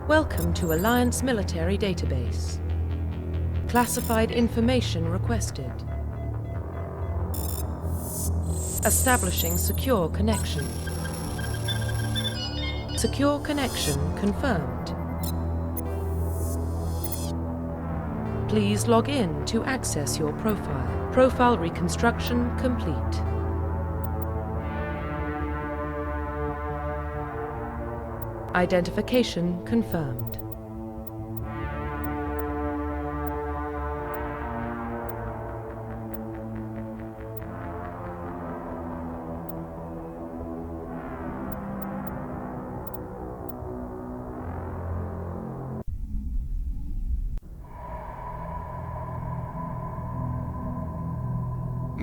Welcome to Alliance Military Database. Classified information requested. Establishing secure connection. Secure connection confirmed. Please log in to access your profile. Profile reconstruction complete. Identification confirmed.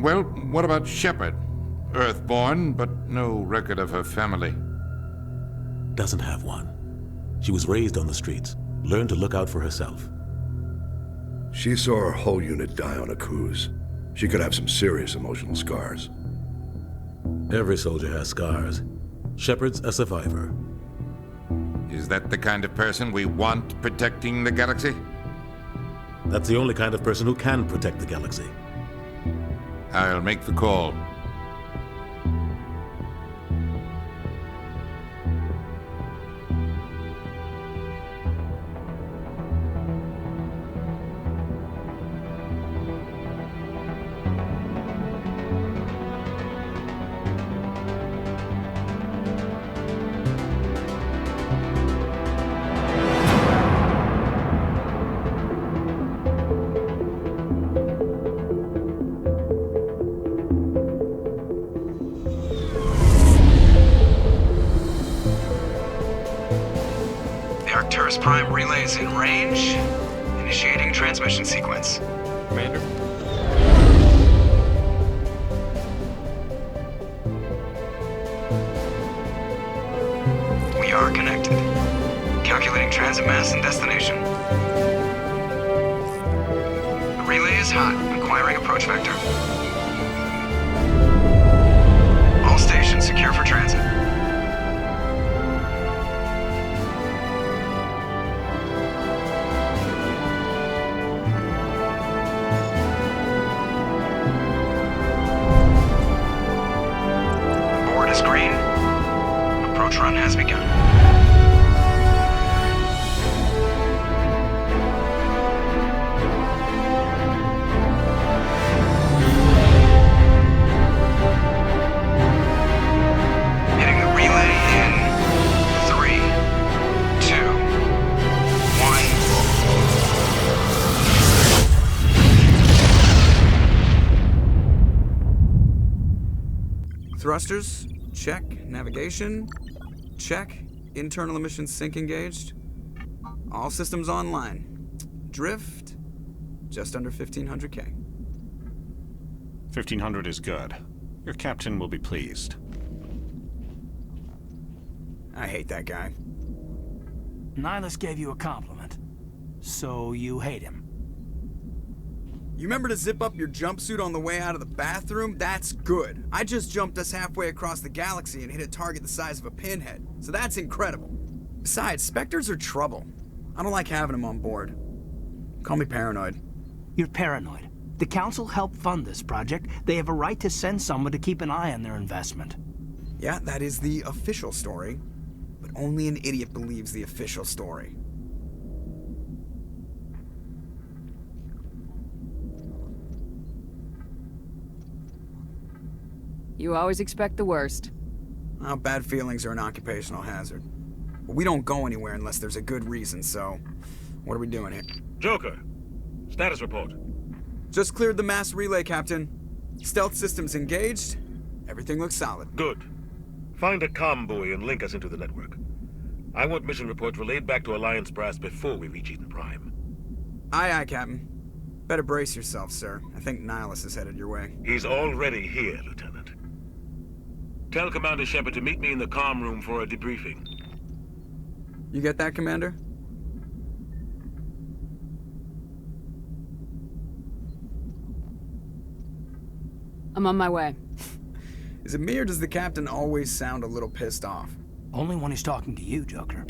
Well, what about Shepard? Earthborn, but no record of her family. Doesn't have one. She was raised on the streets, learned to look out for herself. She saw her whole unit die on a cruise. She could have some serious emotional scars. Every soldier has scars. Shepard's a survivor. Is that the kind of person we want protecting the galaxy? That's the only kind of person who can protect the galaxy. I'll make the call. Arcturus Prime relays in range. Initiating transmission sequence. Commander? We are connected. Calculating transit mass and destination. The relay is hot. Acquiring approach vector. All stations secure for transit. Green. Approach run has begun. Hitting the relay in 3, 2, 1. Thrusters. Check. Navigation. Check. Internal emissions sync engaged. All systems online. Drift. Just under 1500K. 1500 is good. Your captain will be pleased. I hate that guy. Nihilus gave you a compliment. So you hate him. You remember to zip up your jumpsuit on the way out of the bathroom? That's good. I just jumped us halfway across the galaxy and hit a target the size of a pinhead. So that's incredible. Besides, Spectres are trouble. I don't like having them on board. Call me paranoid. You're paranoid. The Council helped fund this project. They have a right to send someone to keep an eye on their investment. Yeah, that is the official story. But only an idiot believes the official story. You always expect the worst. Well, bad feelings are an occupational hazard. But we don't go anywhere unless there's a good reason, so... What are we doing here? Joker, status report. Just cleared the mass relay, Captain. Stealth systems engaged. Everything looks solid. Good. Find a comm buoy and link us into the network. I want mission reports relayed back to Alliance Brass before we reach Eden Prime. Aye, aye, Captain. Better brace yourself, sir. I think Nihilus is headed your way. He's already here, Lieutenant. Tell Commander Shepard to meet me in the comm room for a debriefing. You get that, Commander? I'm on my way. Is it me or does the captain always sound a little pissed off? Only when he's talking to you, Joker.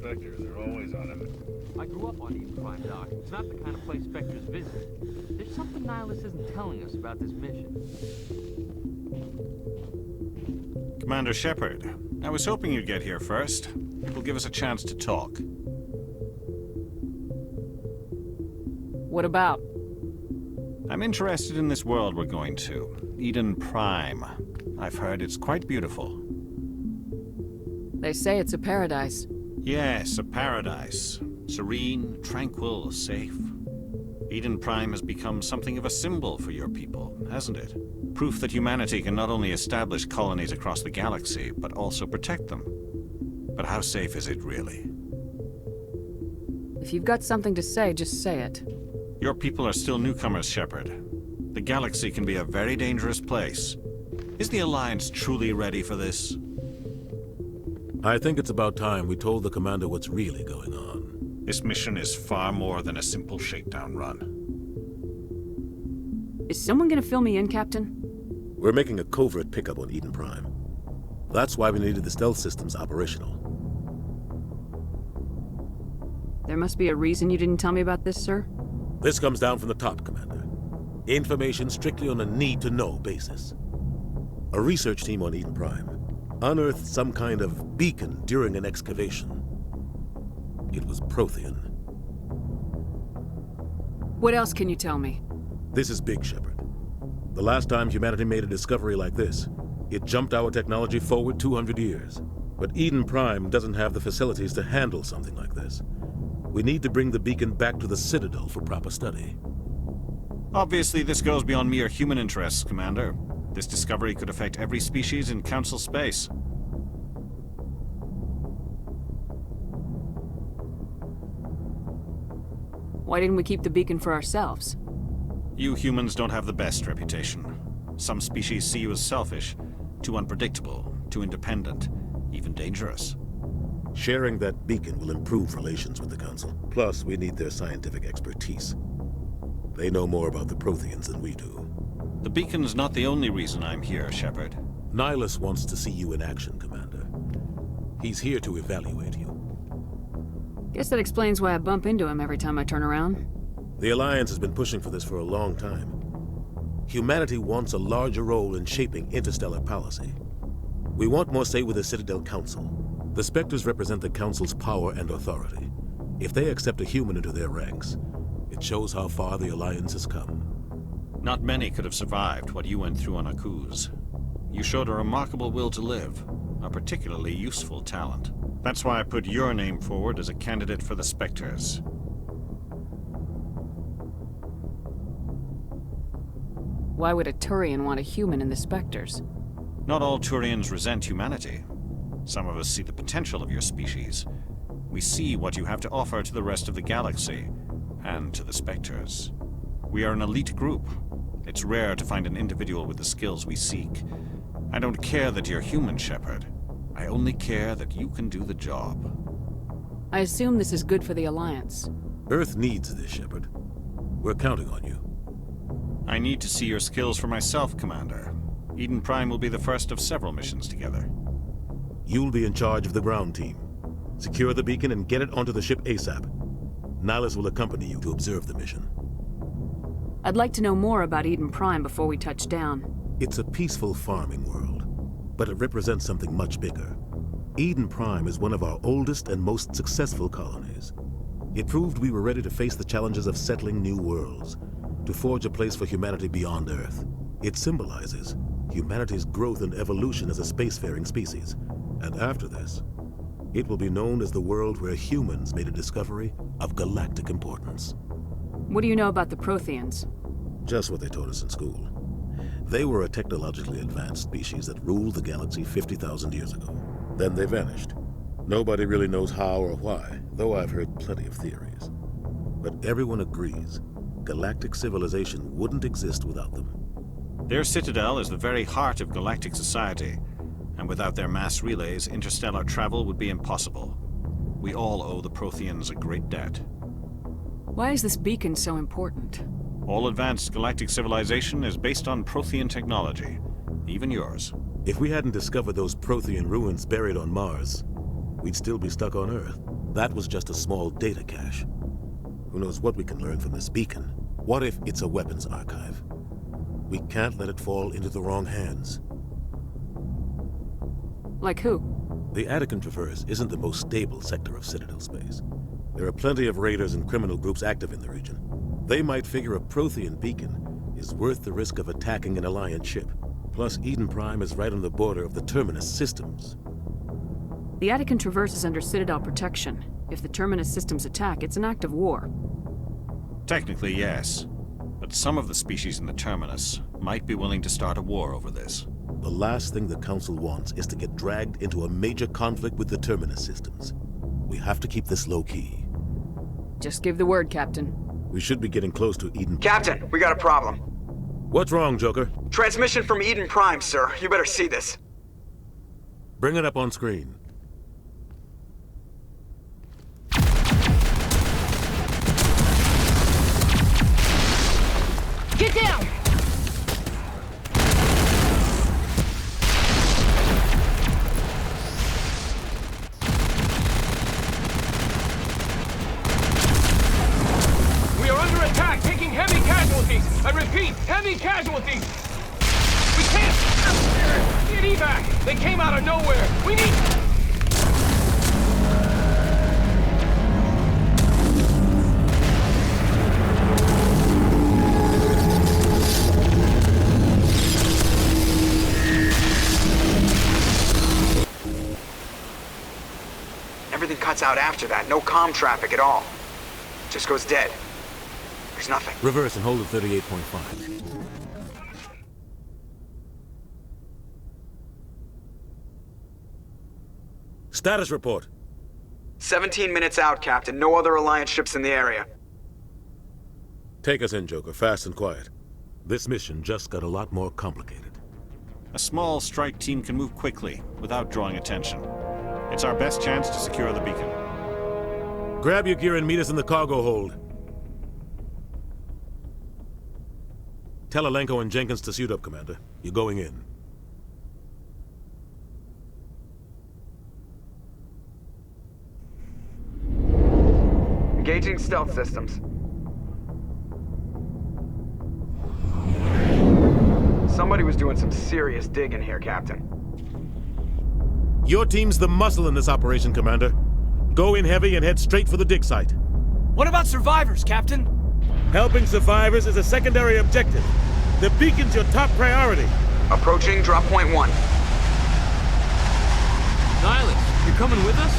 Spectre. They're always on him. I grew up on Eden Prime, Doc. It's not the kind of place Spectres visit. There's something Nihilus isn't telling us about this mission. Commander Shepard, I was hoping you'd get here first. It will give us a chance to talk. What about? I'm interested in this world we're going to, Eden Prime. I've heard it's quite beautiful. They say it's a paradise. Yes, a paradise. Serene, tranquil, safe. Eden Prime has become something of a symbol for your people, hasn't it? Proof that humanity can not only establish colonies across the galaxy, but also protect them. But how safe is it really? If you've got something to say, just say it. Your people are still newcomers, Shepard. The galaxy can be a very dangerous place. Is the Alliance truly ready for this? I think it's about time we told the commander what's really going on. This mission is far more than a simple shakedown run. Is someone gonna fill me in, Captain? We're making a covert pickup on Eden Prime. That's why we needed the stealth systems operational. There must be a reason you didn't tell me about this, sir? This comes down from the top, Commander. Information strictly on a need-to-know basis. A research team on Eden Prime unearthed some kind of beacon during an excavation. It was Prothean. What else can you tell me? This is big, Shepard. The last time humanity made a discovery like this, it jumped our technology forward 200 years. But Eden Prime doesn't have the facilities to handle something like this. We need to bring the beacon back to the Citadel for proper study. Obviously, this goes beyond mere human interests, Commander. This discovery could affect every species in Council space. Why didn't we keep the beacon for ourselves? You humans don't have the best reputation. Some species see you as selfish, too unpredictable, too independent, even dangerous. Sharing that beacon will improve relations with the Council. Plus, we need their scientific expertise. They know more about the Protheans than we do. The beacon's not the only reason I'm here, Shepard. Nihilus wants to see you in action, Commander. He's here to evaluate you. Guess that explains why I bump into him every time I turn around. The Alliance has been pushing for this for a long time. Humanity wants a larger role in shaping interstellar policy. We want more say with the Citadel Council. The Spectres represent the Council's power and authority. If they accept a human into their ranks, it shows how far the Alliance has come. Not many could have survived what you went through on Akuz. You showed a remarkable will to live, a particularly useful talent. That's why I put your name forward as a candidate for the Spectres. Why would a Turian want a human in the Spectres? Not all Turians resent humanity. Some of us see the potential of your species. We see what you have to offer to the rest of the galaxy, and to the Spectres. We are an elite group. It's rare to find an individual with the skills we seek. I don't care that you're human, Shepard. I only care that you can do the job. I assume this is good for the Alliance. Earth needs this, Shepard. We're counting on you. I need to see your skills for myself, Commander. Eden Prime will be the first of several missions together. You'll be in charge of the ground team. Secure the beacon and get it onto the ship ASAP. Nihilus will accompany you to observe the mission. I'd like to know more about Eden Prime before we touch down. It's a peaceful farming world, but it represents something much bigger. Eden Prime is one of our oldest and most successful colonies. It proved we were ready to face the challenges of settling new worlds, to forge a place for humanity beyond Earth. It symbolizes humanity's growth and evolution as a spacefaring species. And after this, it will be known as the world where humans made a discovery of galactic importance. What do you know about the Protheans? Just what they taught us in school. They were a technologically advanced species that ruled the galaxy 50,000 years ago. Then they vanished. Nobody really knows how or why, though I've heard plenty of theories. But everyone agrees, galactic civilization wouldn't exist without them. Their citadel is the very heart of galactic society, and without their mass relays, interstellar travel would be impossible. We all owe the Protheans a great debt. Why is this beacon so important? All advanced galactic civilization is based on Prothean technology, even yours. If we hadn't discovered those Prothean ruins buried on Mars, we'd still be stuck on Earth. That was just a small data cache. Who knows what we can learn from this beacon? What if it's a weapons archive? We can't let it fall into the wrong hands. Like who? The Attican Traverse isn't the most stable sector of Citadel space. There are plenty of raiders and criminal groups active in the region. They might figure a Prothean beacon is worth the risk of attacking an Alliance ship. Plus, Eden Prime is right on the border of the Terminus systems. The Attican Traverse is under Citadel protection. If the Terminus systems attack, it's an act of war. Technically, yes. But some of the species in the Terminus might be willing to start a war over this. The last thing the Council wants is to get dragged into a major conflict with the Terminus systems. We have to keep this low-key. Just give the word, Captain. We should be getting close to Eden. Captain, we got a problem. What's wrong, Joker? Transmission from Eden Prime, sir. You better see this. Bring it up on screen. Get down! We are under attack, taking heavy casualties. I repeat, heavy casualties. We can't get evac. They came out of nowhere. We need... Everything cuts out after that. No comm traffic at all. Just goes dead. There's nothing. Reverse and hold at 38.5. Status report. 17 minutes out, Captain. No other Alliance ships in the area. Take us in, Joker, fast and quiet. This mission just got a lot more complicated. A small strike team can move quickly, without drawing attention. It's our best chance to secure the beacon. Grab your gear and meet us in the cargo hold. Tell Alenko and Jenkins to suit up, Commander. You're going in. Engaging stealth systems. Somebody was doing some serious digging here, Captain. Your team's the muscle in this operation, Commander. Go in heavy and head straight for the dig site. What about survivors, Captain? Helping survivors is a secondary objective. The beacon's your top priority. Approaching drop point 1. Nihilus, you're coming with us?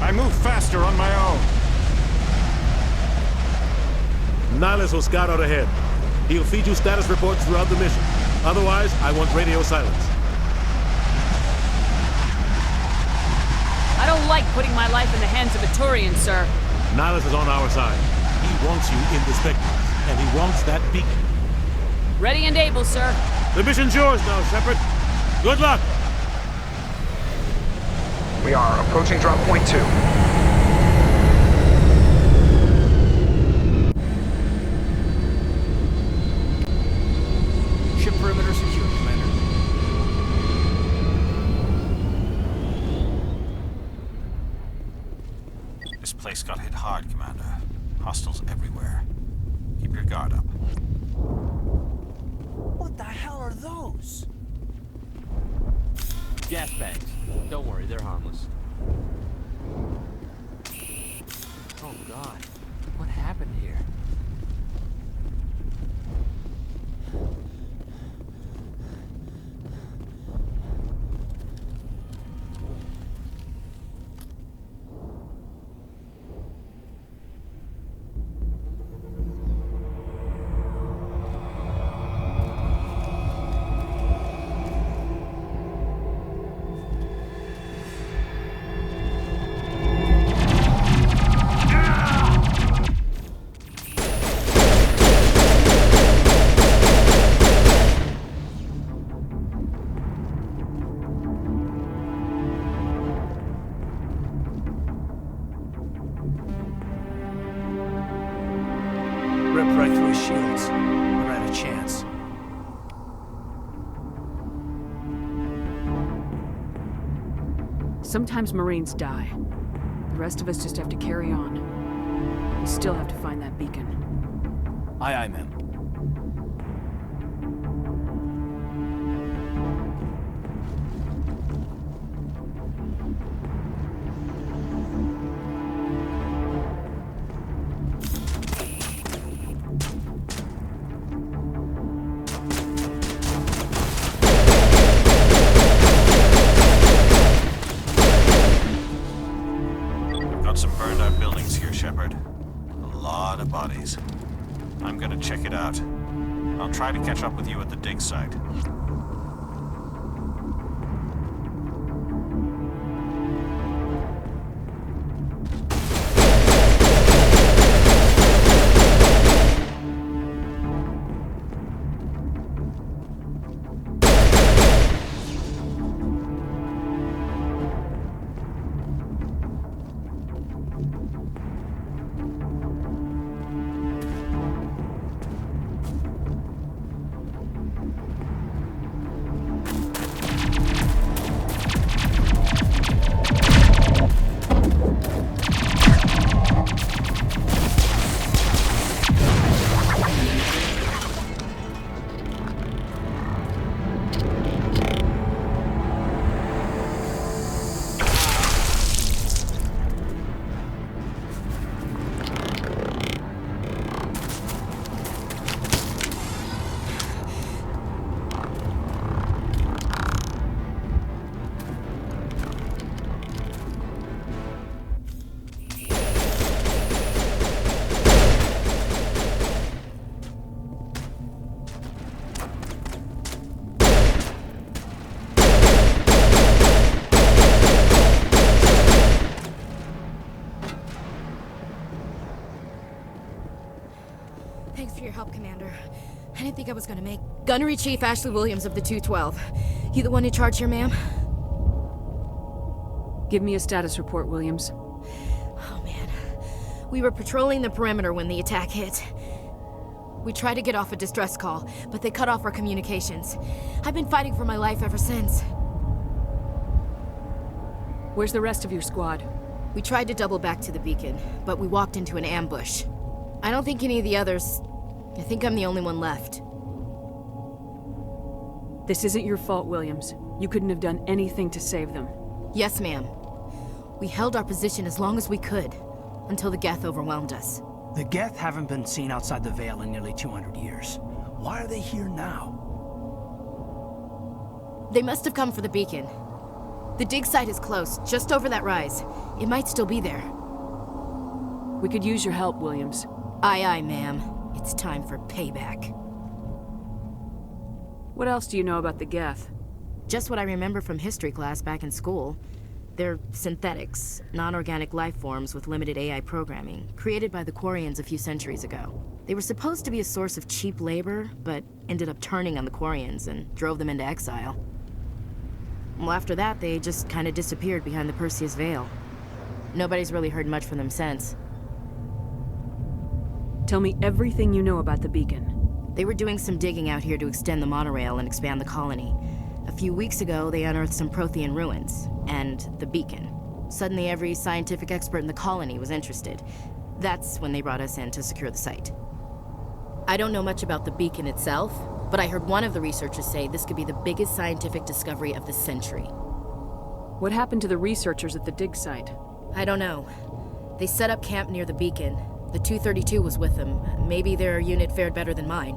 I move faster on my own. Nihilus will scout out ahead. He'll feed you status reports throughout the mission. Otherwise, I want radio silence. I don't like putting my life in the hands of a Turian, sir. Nihilus is on our side. He wants you in the Spectres, and he wants that beacon. Ready and able, sir. The mission's yours now, Shepard. Good luck! We are approaching drop point 2. Ship perimeter secure, Commander. This place got hit hard, Commander. Hostiles everywhere. Keep your guard up. What the hell are those? Gas bags. Don't worry, they're harmless. Oh God, what happened here? Ripped right through his shields. Never had a chance. Sometimes Marines die. The rest of us just have to carry on. We still have to find that beacon. Aye, aye, ma'am. Some burned out buildings here, Shepard. A lot of bodies. I'm gonna check it out. I'll try to catch up with you at the dig site. Thanks for your help, Commander. I didn't think I was gonna make... Gunnery Chief Ashley Williams of the 212. You the one in charge here, ma'am? Give me a status report, Williams. Oh, man. We were patrolling the perimeter when the attack hit. We tried to get off a distress call, but they cut off our communications. I've been fighting for my life ever since. Where's the rest of your squad? We tried to double back to the beacon, but we walked into an ambush. I don't think any of the others... I think I'm the only one left. This isn't your fault, Williams. You couldn't have done anything to save them. Yes, ma'am. We held our position as long as we could, until the Geth overwhelmed us. The Geth haven't been seen outside the Veil in nearly 200 years. Why are they here now? They must have come for the beacon. The dig site is close, just over that rise. It might still be there. We could use your help, Williams. Aye, aye, ma'am. It's time for payback. What else do you know about the Geth? Just what I remember from history class back in school. They're synthetics, non-organic life forms with limited AI programming, created by the Quarians a few centuries ago. They were supposed to be a source of cheap labor, but ended up turning on the Quarians and drove them into exile. Well, after that, they just kind of disappeared behind the Perseus Veil. Nobody's really heard much from them since. Tell me everything you know about the beacon. They were doing some digging out here to extend the monorail and expand the colony. A few weeks ago, they unearthed some Prothean ruins, and the beacon. Suddenly, every scientific expert in the colony was interested. That's when they brought us in to secure the site. I don't know much about the beacon itself, but I heard one of the researchers say this could be the biggest scientific discovery of the century. What happened to the researchers at the dig site? I don't know. They set up camp near the beacon. The 232 was with them. Maybe their unit fared better than mine.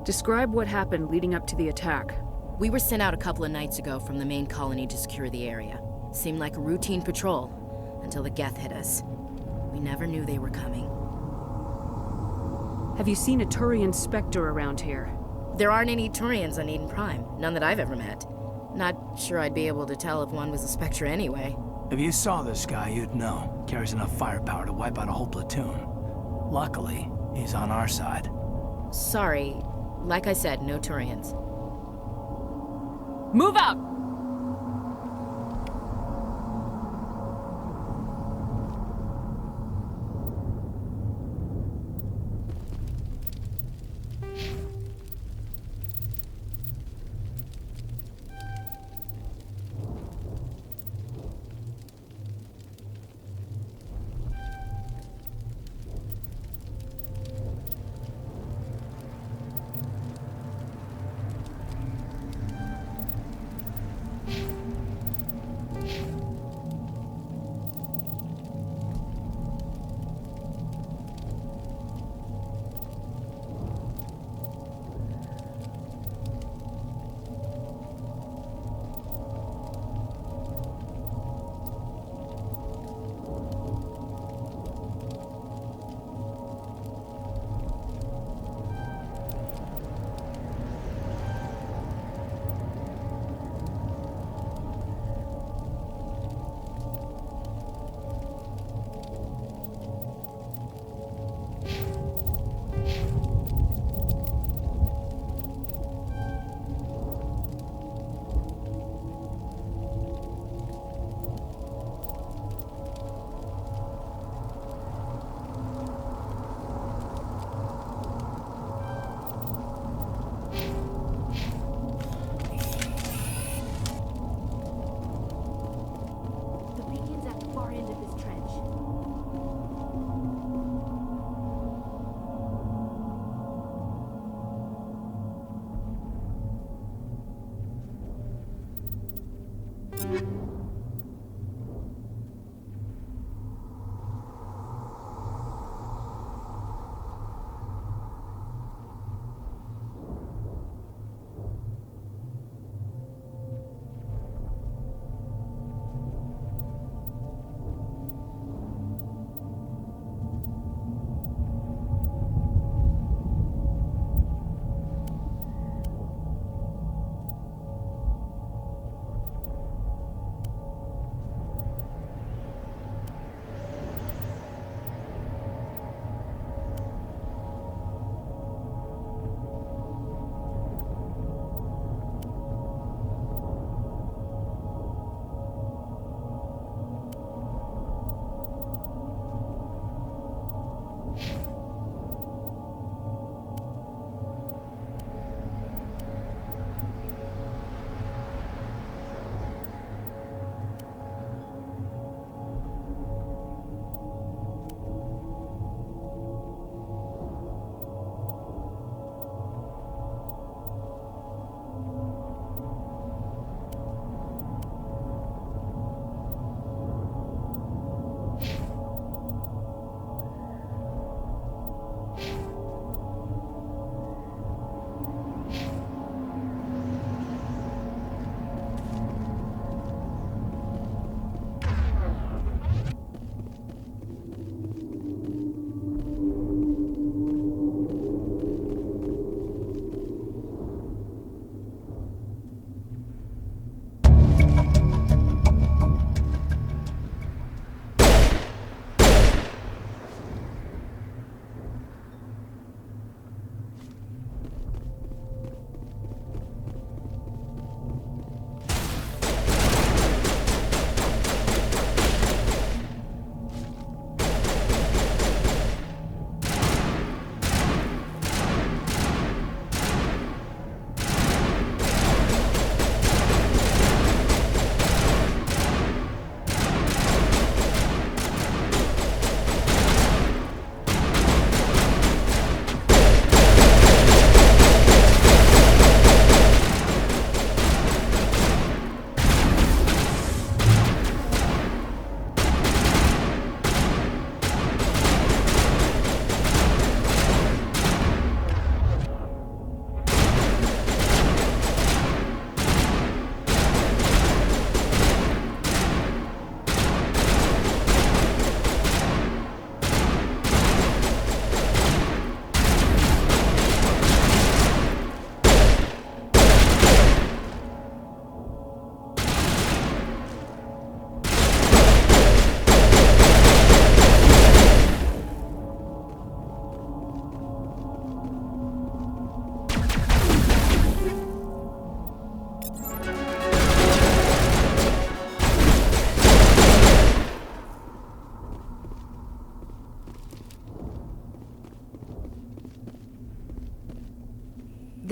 Describe what happened leading up to the attack. We were sent out a couple of nights ago from the main colony to secure the area. Seemed like a routine patrol, until the Geth hit us. We never knew they were coming. Have you seen a Turian Spectre around here? There aren't any Turians on Eden Prime. None that I've ever met. Not sure I'd be able to tell if one was a Spectre anyway. If you saw this guy, you'd know. Carries enough firepower to wipe out a whole platoon. Luckily, he's on our side. Sorry. Like I said, no Turians. Move out!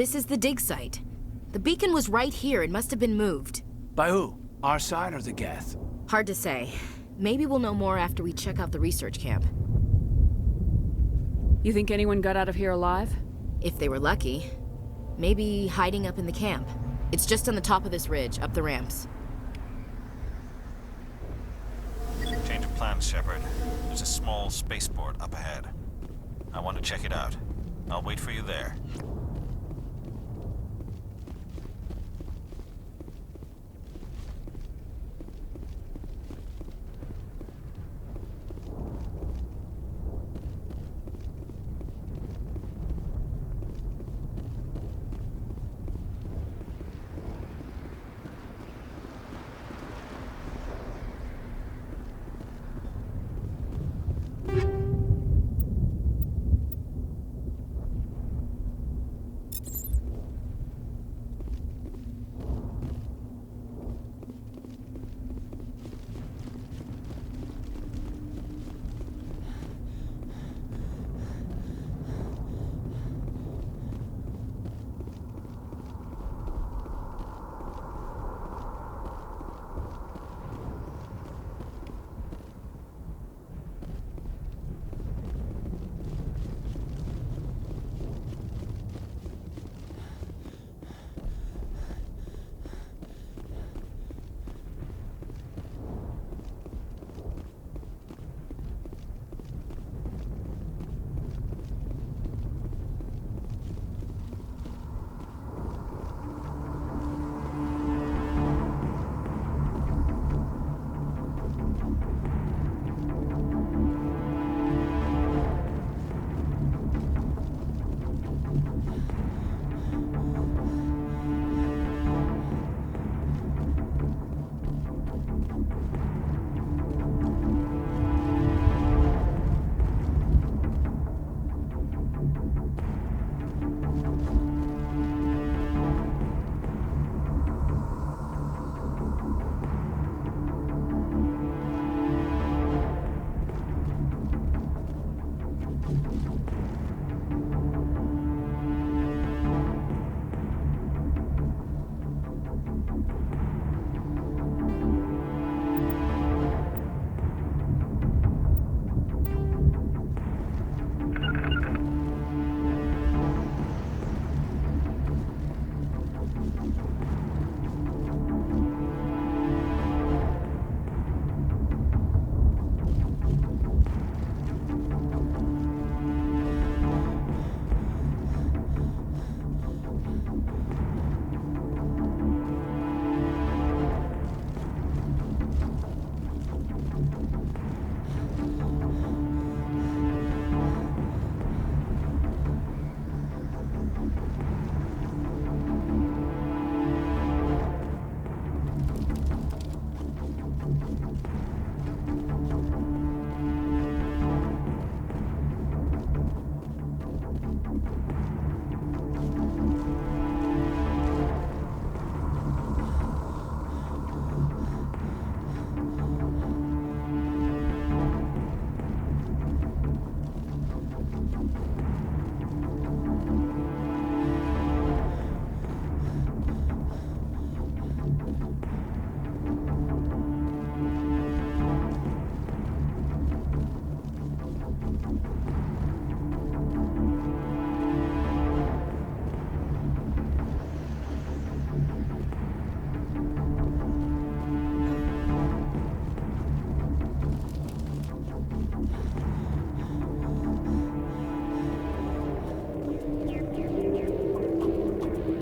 This is the dig site. The beacon was right here. It must have been moved. By who? Our side or the Geth? Hard to say. Maybe we'll know more after we check out the research camp. You think anyone got out of here alive? If they were lucky. Maybe hiding up in the camp. It's just on the top of this ridge, up the ramps. Change of plans, Shepard. There's a small spaceport up ahead. I want to check it out. I'll wait for you there.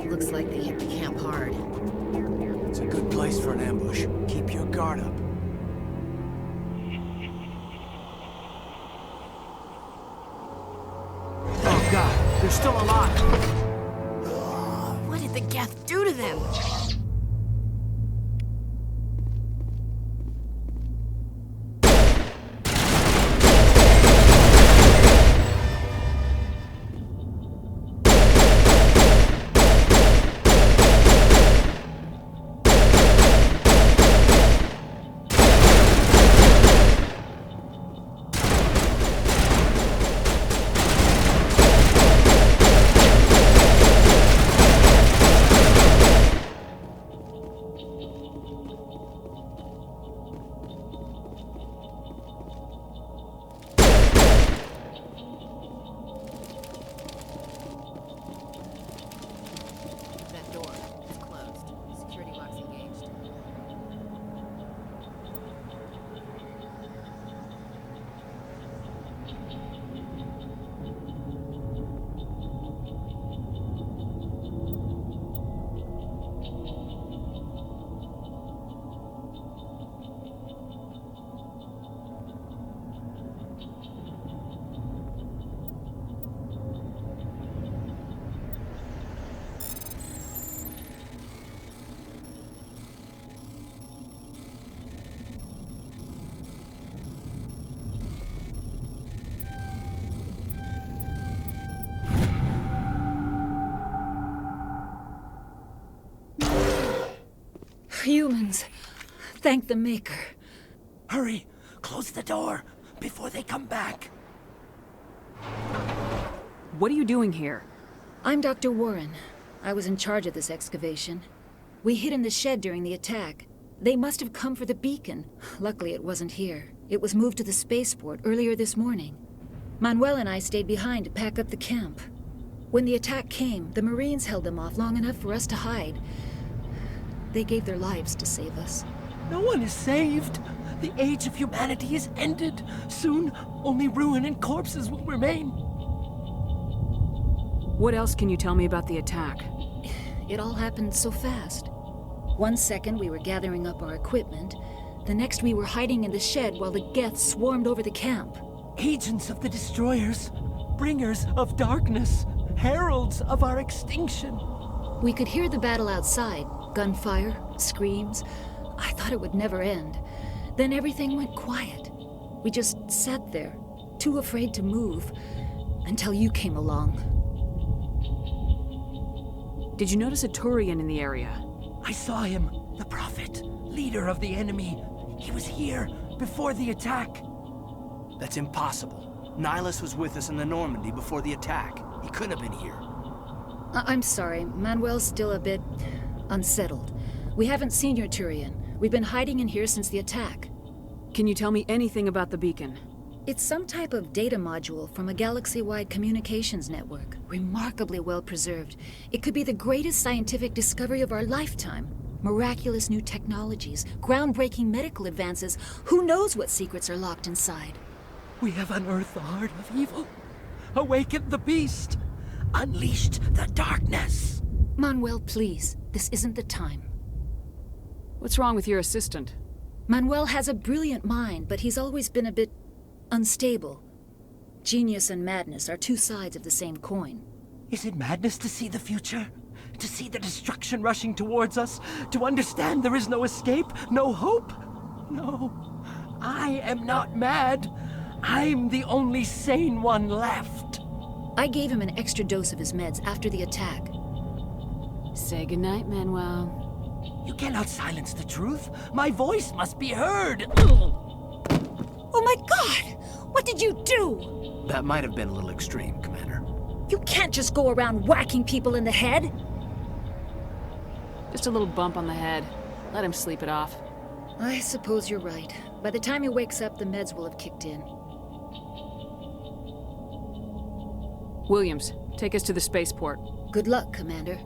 Looks like they hit the camp hard. It's a good place for an ambush. Keep your guard up. Oh god, they're still alive! What did the Geth do to them? Humans. Thank the Maker. Hurry! Close the door before they come back. What are you doing here? I'm Dr. Warren. I was in charge of this excavation. We hid in the shed during the attack. They must have come for the beacon. Luckily, it wasn't here. It was moved to the spaceport earlier this morning. Manuel and I stayed behind to pack up the camp. When the attack came, the Marines held them off long enough for us to hide. They gave their lives to save us. No one is saved. The age of humanity is ended. Soon, only ruin and corpses will remain. What else can you tell me about the attack? It all happened so fast. 1 second we were gathering up our equipment. The next we were hiding in the shed while the Geth swarmed over the camp. Agents of the Destroyers, bringers of darkness, heralds of our extinction. We could hear the battle outside. Gunfire, screams. I thought it would never end. Then everything went quiet. We just sat there, too afraid to move, until you came along. Did you notice a Turian in the area? I saw him, the Prophet, leader of the enemy. He was here before the attack. That's impossible. Nihilus was with us in the Normandy before the attack. He couldn't have been here. I'm sorry, Manuel's still a bit unsettled. We haven't seen your Turian. We've been hiding in here since the attack. Can you tell me anything about the beacon? It's some type of data module from a galaxy-wide communications network. Remarkably well preserved. It could be the greatest scientific discovery of our lifetime. Miraculous new technologies, groundbreaking medical advances. Who knows what secrets are locked inside? We have unearthed the heart of evil, awakened the beast, unleashed the darkness. Manuel, please. This isn't the time. What's wrong with your assistant? Manuel has a brilliant mind, but he's always been a bit unstable. Genius and madness are two sides of the same coin. Is it madness to see the future? To see the destruction rushing towards us? To understand there is no escape? No hope? No. I am not mad. I'm the only sane one left. I gave him an extra dose of his meds after the attack. Say goodnight, Manuel. You cannot silence the truth. My voice must be heard. Oh my God! What did you do? That might have been a little extreme, Commander. You can't just go around whacking people in the head. Just a little bump on the head. Let him sleep it off. I suppose you're right. By the time he wakes up, the meds will have kicked in. Williams, take us to the spaceport. Good luck, Commander.